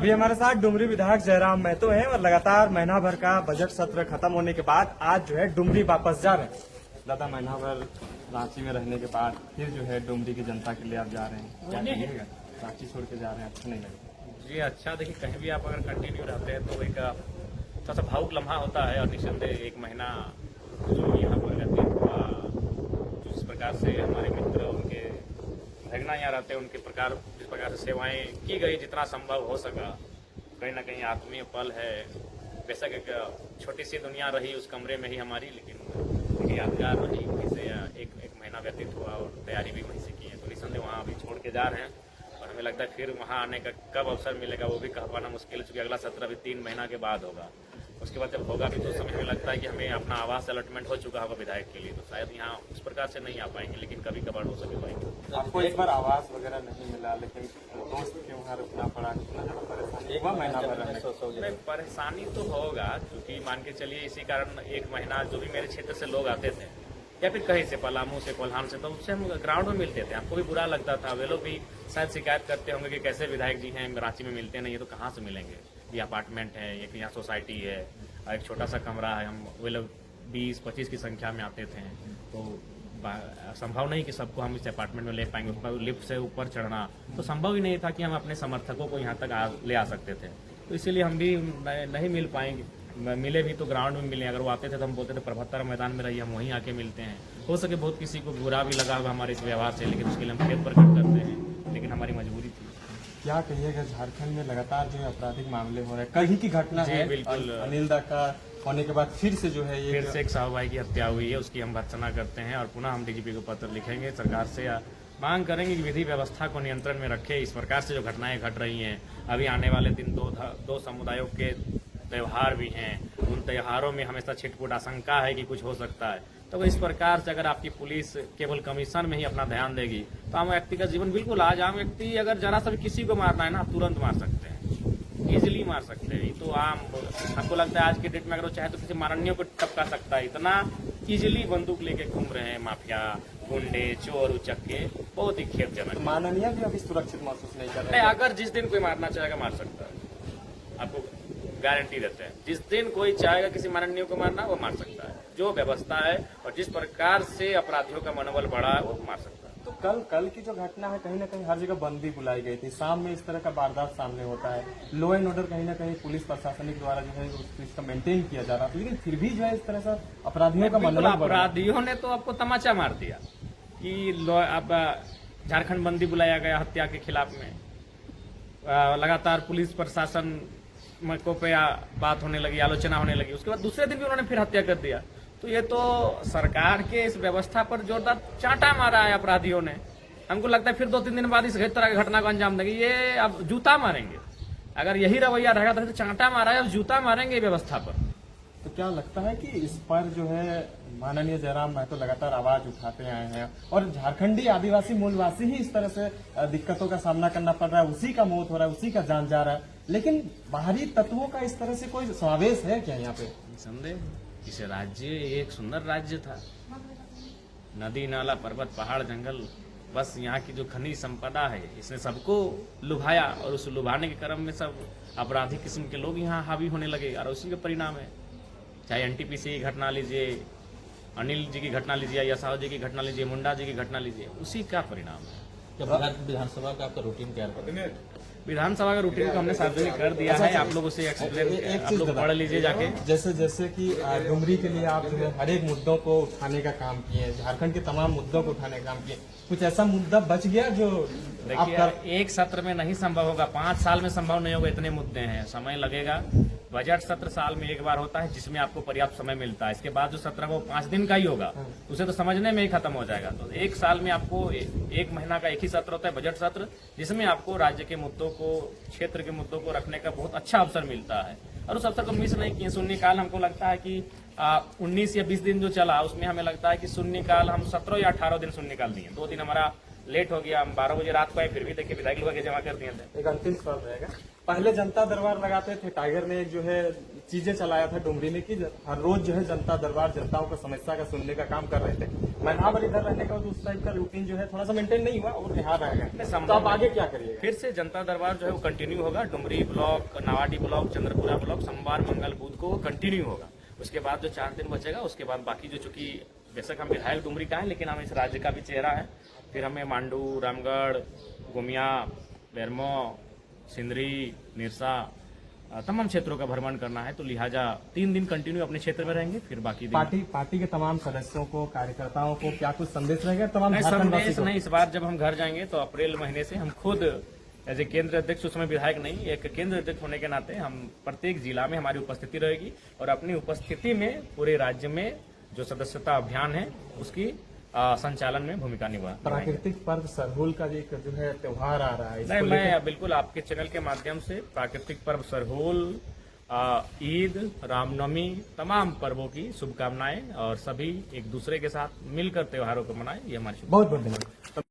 अभी हमारे साथ डुमरी विधायक जयराम महतो हैं और लगातार महीना भर का बजट सत्र खत्म होने के बाद आज जो है डुमरी वापस जा रहे हैं। दादा, महीना भर रांची में रहने के बाद फिर जो है डुमरी की जनता के लिए आप जा रहे हैं, क्या कहिएगा? रांची छोड़ के जा रहे हैं, अच्छा नहीं लगता? जी अच्छा, देखिए कहीं भी आप अगर कंटिन्यू रहते हैं तो एक थोड़ा सा भावुक लम्हा होता है। और निस्संदेह एक महीना जो यहाँ पर व्यतीत हुआ, जिस प्रकार से हमारे मित्र उनके भगना यहाँ रहते हैं, उनके प्रकार जिस प्रकार से सेवाएं की गई, जितना संभव हो सका, कहीं ना कहीं आत्मीय पल है। बेशक एक छोटी सी दुनिया रही उस कमरे में ही हमारी, लेकिन यादगार रही। वहीं से एक महीना व्यतीत हुआ और तैयारी भी वहीं से की है। तो निस्संदेह वहाँ अभी छोड़ के जा रहे हैं और हमें लगता है फिर वहाँ आने का कब अवसर मिलेगा वो भी कह पाना मुश्किल है, चूँकि अगला सत्र अभी 3 महीना के बाद होगा। उसके बाद जब होगा भी तो समय हमें लगता है कि हमें अपना आवास अलॉटमेंट हो चुका होगा विधायक के लिए, तो शायद यहाँ उस प्रकार से नहीं आ पाएंगे, लेकिन कभी कभार हो सके पाएंगे। आपको इस बार आवास वगैरह नहीं मिला, लेकिन दोस्त के वहाँ रुकना पड़ा, कितना ज्यादा परेशानी एक बार महीना भर रहने? परेशानी तो होगा, क्योंकि मान के चलिए इसी कारण एक महीना जो भी मेरे क्षेत्र से लोग आते थे या फिर कहीं से पलामू से कोल्हान से, तो उससे हम ग्राउंड में मिलते थे। हमको भी बुरा लगता था, वे लोग भी शायद शिकायत करते होंगे कि कैसे विधायक जी हैं रांची में मिलते नहीं है, तो कहाँ से मिलेंगे? ये अपार्टमेंट है, एक यहाँ सोसाइटी है और एक छोटा सा कमरा है। हम वे लोग 20-25 की संख्या में आते थे, तो संभव नहीं कि सबको हम इस अपार्टमेंट में ले पाएंगे। उसका लिफ्ट से ऊपर चढ़ना तो संभव ही नहीं था कि हम अपने समर्थकों को यहाँ तक ले आ सकते थे, तो इसीलिए हम भी नहीं मिल पाएंगे। मिले भी तो ग्राउंड में मिले, अगर वो आते थे तो हम बोलते थे प्रभत्तर मैदान में रहिए, हम वहीं आके मिलते हैं। हो सके बहुत किसी को बुरा भी लगा होगा हमारे इस व्यवहार से, लेकिन उसके लिए हम खेत प्रकट करते हैं, लेकिन हमारी मजबूरी थी। क्या कहिएगा, झारखंड में लगातार जो है आपराधिक मामले हो रहे हैं, कल ही की घटना है बिल्कुल। अनिल दा का होने के बाद फिर से जो है ये फिर से एक साहू भाई की हत्या हुई है, उसकी हम भर्त्सना करते हैं और पुनः हम डीजीपी को पत्र लिखेंगे, सरकार से मांग करेंगे कि विधि व्यवस्था को नियंत्रण में रखे। इस प्रकार से जो घटनाएं घट रही हैं, अभी आने वाले दिन दो समुदायों के त्यौहार भी हैं, उन त्योहारों में हमेशा छिटपुट आशंका है कि कुछ हो सकता है। तो इस प्रकार से अगर आपकी पुलिस केवल कमीशन में ही अपना ध्यान देगी तो आम व्यक्ति का जीवन बिल्कुल, आज आम व्यक्ति अगर जरा सा भी किसी को मारना है ना, आप तुरंत मार सकते हैं, इजिली मार सकते हैं। तो आम हमको लगता है आज के डेट में अगर वो चाहे तो किसी माननीय को टपका सकता है, इतना इजिली बंदूक लेके घूम रहे हैं माफिया, गुंडे, चोर, उचक्के, बहुत ही खेदजनक। तो माननीय भी अभी सुरक्षित महसूस नहीं कर रहे हैं। अगर जिस दिन कोई मारना चाहेगा मार सकता है, आपको गारंटी देते हैं। जिस दिन कोई चाहेगा किसी माननीय को मारना, वो मार सकता है। जो व्यवस्था है और जिस प्रकार से अपराधियों का मनोबल बढ़ा है, वो मार सकता है। तो कल की जो घटना है, कहीं ना कहीं हर जगह बंदी बुलाई गई थी, शाम में इस तरह का वारदात सामने होता है, लॉ एंड ऑर्डर कहीं ना कहीं पुलिस प्रशासनिक द्वारा जो है उस चीज का मेंटेन किया जा रहा था, लेकिन फिर भी जो है इस तरह से अपराधियों का मनोबल, अपराधियों ने तो आपको तमाचा मार दिया कि अब झारखंड बंदी बुलाया गया हत्या के खिलाफ में, लगातार पुलिस प्रशासन को पे बात होने लगी, आलोचना होने लगी। उसके बाद दूसरे दिन भी उन्होंने फिर हत्या कर दिया। तो ये तो सरकार के इस व्यवस्था पर जोरदार चांटा मारा है अपराधियों ने। हमको लगता है फिर 2-3 दिन बाद इस तरह की घटना को अंजाम देंगे। ये अब जूता मारेंगे, अगर यही रवैया रहेगा तो चांटा मारा है, अब जूता मारेंगे व्यवस्था पर। तो क्या लगता है कि इस पर जो है माननीय जयराम महतो लगातार आवाज उठाते आए हैं और झारखंडी आदिवासी मूलवासी ही इस तरह से दिक्कतों का सामना करना पड़ रहा है, उसी का मौत हो रहा है, उसी का जान जा रहा है, लेकिन बाहरी तत्वों का इस तरह से कोई समावेश है क्या यहाँ पे? संदेह, इसे राज्य एक सुंदर राज्य था, नदी नाला पर्वत पहाड़ जंगल, बस यहाँ की जो खनिज संपदा है इसने सबको लुभाया और उस लुभाने के क्रम में सब अपराधी किस्म के लोग यहाँ हावी होने लगे और उसी का परिणाम है। चाहे एनटीपीसी की घटना लीजिए, अनिल जी की घटना लीजिए या साहू जी की घटना लीजिए, मुंडा जी की घटना लीजिए, उसी का परिणाम है। विधानसभा का आपका रूटीन क्या है? विधानसभा का रूटीन को हमने सार्वजनिक कर दिया है, आप लोग उसे एक्सप्लेन आप लोग पढ़ लीजिए जाके। जैसे कि डुमरी के लिए आप जो है हर एक मुद्दों को उठाने का काम किए, झारखंड के तमाम मुद्दों को उठाने का काम किए, कुछ ऐसा मुद्दा बच गया जो देखिए एक सत्र में नहीं संभव होगा, 5 साल में संभव नहीं होगा, इतने मुद्दे हैं, समय लगेगा। बजट सत्र साल में एक बार होता है जिसमें आपको पर्याप्त समय मिलता है। इसके बाद जो सत्र वो 5 दिन का ही होगा, उसे तो समझने में ही खत्म हो जाएगा। तो एक साल में आपको 1 महीना का एक ही सत्र होता है, बजट सत्र, जिसमें आपको राज्य के मुद्दों को, क्षेत्र के मुद्दों को रखने का बहुत अच्छा अवसर मिलता है और उस अवसर को मिस नहीं किए। शून्यकाल हमको लगता है कि 19 या 20 दिन जो चला उसमें हमें लगता है कि शून्यकाल हम 17 या 18 दिन शून्यकाल दिए। 2 दिन हमारा लेट हो गया, हम 12 बजे रात को आए, फिर भी देखिए विधायक लोग जमा कर दिए थे। एक अंतिम सवाल रहेगा, पहले जनता दरबार लगाते थे, टाइगर ने एक जो है चीजें चलाया था डुमरी में कि हर रोज जो है जनता दरबार जनताओं का समस्या का सुनने का काम कर रहे थे। महीनाभर इधर रहने का उस टाइप का रूटीन जो है थोड़ा सा मेंटेन नहीं हुआ और यहाँ रह गए, तो आप आगे क्या करिएगा? फिर से जनता दरबार जो है वो कंटिन्यू होगा। Dumri block, Nawadih block, Chandrapura block सोमवार मंगल बुध को कंटिन्यू होगा। उसके बाद जो 4 दिन बचेगा, उसके बाद बाकी जो, चूंकि बेशक हम विधायक डुमरी का है लेकिन हम इस राज्य का भी चेहरा है, फिर हमें मांडू, रामगढ़, गुमिया, बेरमो, सिंदरी, निरसा तमाम क्षेत्रों का भ्रमण करना है। तो लिहाजा 3 दिन कंटिन्यू अपने क्षेत्र में रहेंगे, फिर बाकी दिन पार्टी के तमाम सदस्यों को, कार्यकर्ताओं को क्या कुछ संदेश रहेगा? तमाम नहीं, झारखंडवासी संदेश को? नहीं। इस बार जब हम घर जाएंगे तो अप्रैल महीने से हम खुद एज ए केंद्र अध्यक्ष, उस समय विधायक नहीं, एक केंद्र अध्यक्ष होने के नाते हम प्रत्येक जिला में हमारी उपस्थिति रहेगी और अपनी उपस्थिति में पूरे राज्य में जो सदस्यता अभियान है उसकी संचालन में भूमिका निभाएंगे। प्राकृतिक पर्व सरहुल का एक जो है त्योहार आ रहा है, नहीं, इसको लेकर मैं बिल्कुल आपके चैनल के माध्यम से प्राकृतिक पर्व सरहुल, ईद, रामनवमी, तमाम पर्वों की शुभकामनाएं और सभी एक दूसरे के साथ मिलकर त्योहारों को मनाएं, ये हमारी बहुत बहुत धन्यवाद।